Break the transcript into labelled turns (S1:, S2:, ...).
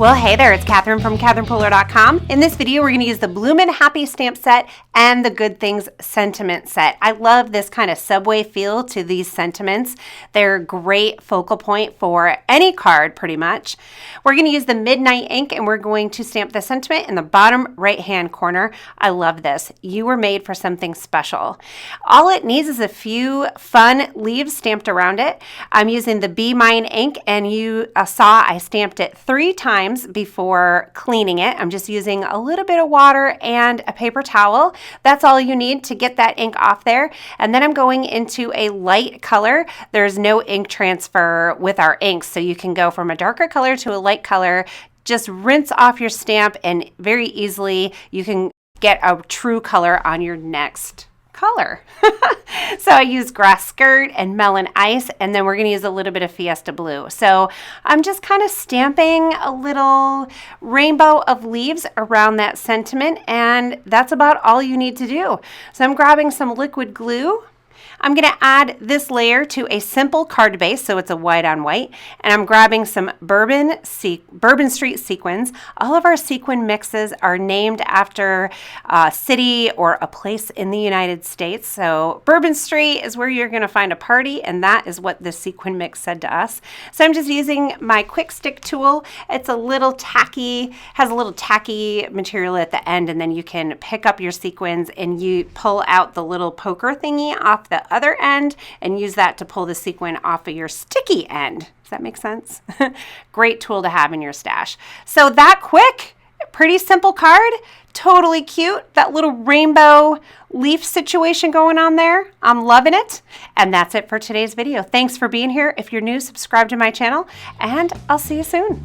S1: Well, hey there, it's Catherine from CatherinePolar.com. In this video, we're going to use the Bloomin' Happy stamp set and the Good Things sentiment set. I love this kind of subway feel to these sentiments. They're a great focal point for any card, pretty much. We're going to use the Midnight ink, and we're going to stamp the sentiment in the bottom right-hand corner. I love this. You were made for something special. All it needs is a few fun leaves stamped around it. I'm using the Be Mine ink, and you saw I stamped it 3 times before cleaning it. I'm just using a little bit of water and a paper towel. That's all you need to get that ink off there. And then I'm going into a light color. There's no ink transfer with our inks, so you can go from a darker color to a light color. Just rinse off your stamp, and very easily you can get a true color on your next color. So I use Grass Skirt and Melon Ice, and then we're going to use a little bit of Fiesta Blue. So I'm just kind of stamping a little rainbow of leaves around that sentiment, and that's about all you need to do. So I'm grabbing some liquid glue. I'm going to add this layer to a simple card base, so it's a white on white, and I'm grabbing some Bourbon Street sequins. All of our sequin mixes are named after a city or a place in the United States. So Bourbon Street is where you're going to find a party, and that is what this sequin mix said to us. So I'm just using my Quickstik tool. It's a little tacky, has a little tacky material at the end, and then you can pick up your sequins and you pull out the little poker thingy off the other end and use that to pull the sequin off of your sticky end. Does that make sense? Great tool to have in your stash. So that quick, pretty simple card, totally cute. That little rainbow leaf situation going on there. I'm loving it. And that's it for today's video. Thanks for being here. If you're new, subscribe to my channel, and I'll see you soon.